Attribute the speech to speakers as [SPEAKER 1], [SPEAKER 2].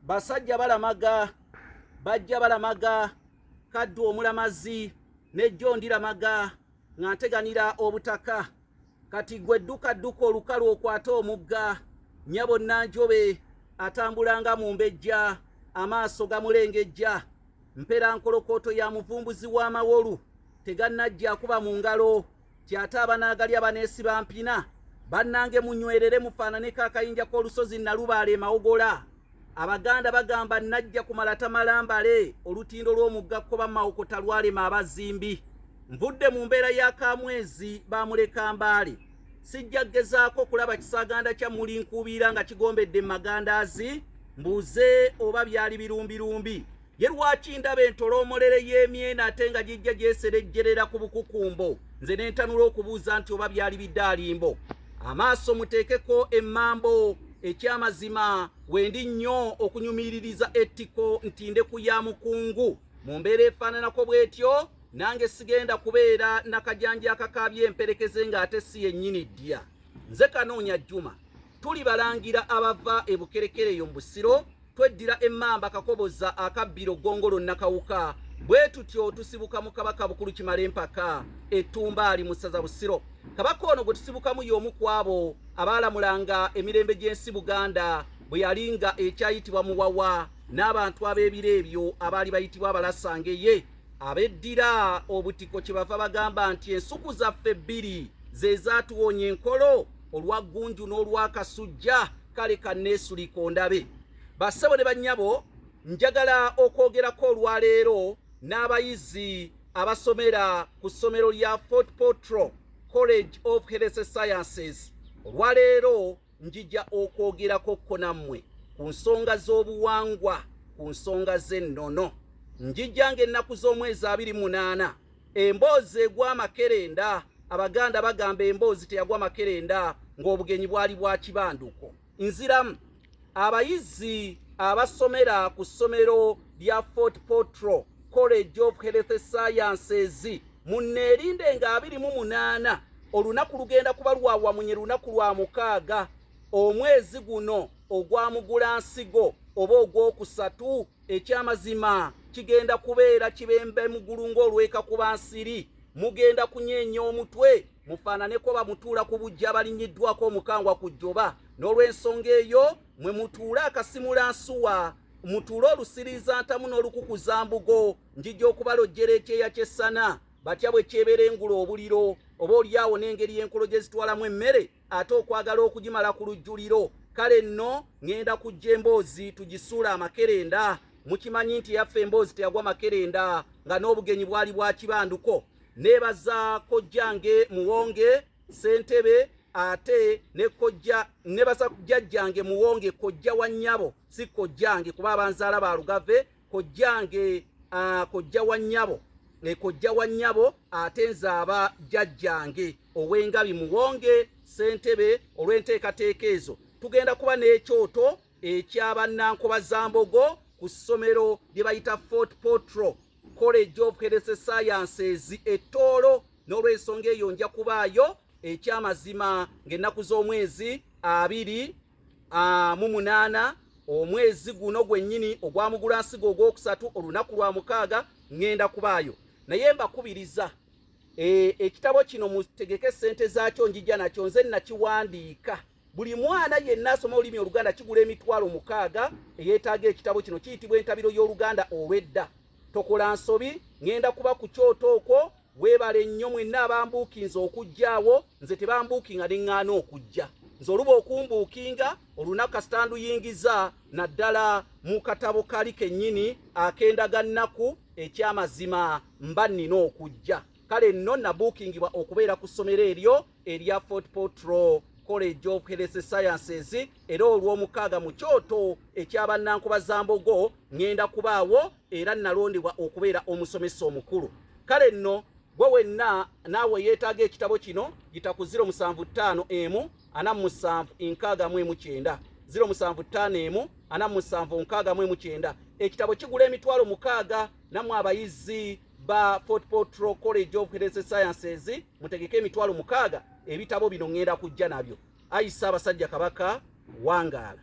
[SPEAKER 1] basajja balamaga bajja balamaga kaddu omulamazi ne John Lamaga nga nteganira obutaka kati gwe dduka olukalu okwata omugga nnyabo Nanjobe atambulanga mu mbejja amaaso gamulengejja mpera nkolokoto ya muvumbuzi w'amawolu tegannajja kuba mu ngalo tyate abanaagalya baneesiba mpina bannange munywerere mufaananeko akayinja k'olusozi Nalubaale Mawogola abaganda bagamba najja kumala tamalambale olutindo lw'omugga Kkoba Mawokota lwalema abazimbi nvudde mu mbeera ya Kamwezi bamuleka Mbaale sijja gezaako kulaba kisaaganda kya mulinkuubira nga kigombedde mu magandaazi mbuuze oba byali birumbirumbi ye lwaki ndaba entoloomolere y'emyena ate nga gijja gyeserejjerera ku bukukumbo nze ne ntanula okubuuza nti oba byali biddaalimbo amaaso muteekeko emmambo ekyamazima wendi nnyo okunyumiririza ettiko ntinde ku ya mukungu mu mbeera efaananako bw'etyo nange sigenda kubeera nakajanja akakaabye emperekeze ng'ate si yennyini ddya nze Kanoonya Juma tuli balangira abava e Bukerekereyo mu Busiro tweddira emmamba Kakoboza akabbiro Ggongolo Nakawuka bwe tutyo tusibuka mu Kabaka Bukulu Kimala Empaka Ettumbaali mu ssaza Busiro kabaka ono gwe tusibukamu y'omu ku abo abaalamulanga emirembe gy'ensi Buganda bwe yalinga ekyayitibwa Muwawa n'abantu ab'ebiro ebyo abaali bayitibwa Abalasangeye abeddira obutiko kye bava bagamba nti ensuku zaffe ebbiri ze zaatuwonya enkolo olwa Ggunju n'olwa Kasujja kale kanneesulika ondabe bassebo ne bannyabo njagala okwogerako olwaleero n'abayizi abasomera ku ssomero lya Fort Portal College of Health Sciences olwaleero njija okwogerako ko nammwe ku nsonga z'obuwangwa ku nsonga z'ennono njijjanga ennaku z'omwezi 28 emboozi egwa Makerenda abaganda bagamba emboozi teyagwa Makerenda ng'obugenyi bwali bwa kibanduko nziramu abayizi abasomera ku ssomero lya Fort Portal College of Health Sciences munneerinde nga 28 olunaku lugenda kuba lwawamunye lunaku lwa 6 omwezi guno ogwa Mugulansigo oba ogwokusatu ekyamazima kigenda kubeera kibembe mugulu ng'olweka kuba nsiri mugenda kunyeenya omutwe mufaananeko bamutuula ku bujja balinyiddwako omukangwa ku jjoba n'olw'ensonga eyo mwe mutuula akasimula nsuwa mutuule olusiriza ntamu n'olukukuza mbugo njijja okubalojjera ekyeya ky'essana batya bwe kyebeera engula obuliro oba oliawo n'engeri y'enkolo gye zitwalamu emmere ate okwagala okugimala ku lujjuliro kale nno ŋŋenda kujja emboozi tugisuula Amakerenda mukimanyi nti yaffe emboozi teyagwa Makerenda nga n'obugenyi bwali bwa kibanduko nebaza kojjange Muwonge Ssentebe ate ne kojja nebaza jjajjange Muwonge kojja wa nnyabo si kojjange kuba abanzaala ba Lugave kojjange kojja wa nnyabo ate nzaaba jjajjange ow'engabi Muwonge Ssentebe olw'enteekateeka ezo tugenda kuba n'ekyoto eky'abannankoba Zambogo ku ssomero lye bayita Fort Portal College of Health Sciences Ettoolo n'olw'ensonga eyo nja kubaayo ekyamazima ng'ennaku z'omwezi 28 omwezi guno gwennyini ogwa Mugulansigo ogwokusatu olunaku lwa 6 ŋŋenda kubaayo naye mbakubiriza ekitabo kino mutegeke ssente zaakyo njijja nakyo nze nakiwandiika buli mwana yenna asoma olulimi Oluganda kigula emitwalo 6 eyeetaaga ekitabo kino kiyitibwa entabiro y'Oluganda olw'edda tokola nsobi ŋŋenda kuba ku kyoto okwo weebale nnyo mwenna abambuukinze okujjaawo nze tebambuukinga ne ŋŋaana okujja nze oluba okumbuukinga olunaku kasita nduyingiza naddala mu katabo kali kennyini akendaga nnaku ekyamazima mba nnina okujja kale nno nabuukingibwa okubeera ku ssomero eryo erya Fort Portal College of Health Sciences era olw'omukaaga mu kyoto eky'abannankoba Zambogo ŋŋenda kubaawo era nalondebwa okubeera omusomesa omukulu kale nno gwe wenna naawe yeetaaga ekitabo kino yita ku 075 47 075 47 ekitabo kigula emitwalo 6 nammwe abayizi ba Fort Portal College of Health Sciences mutegeke emitwalo 6 ebitabo bino ŋŋenda kujja nabyo ayisa abasajja Kabaka wangaala.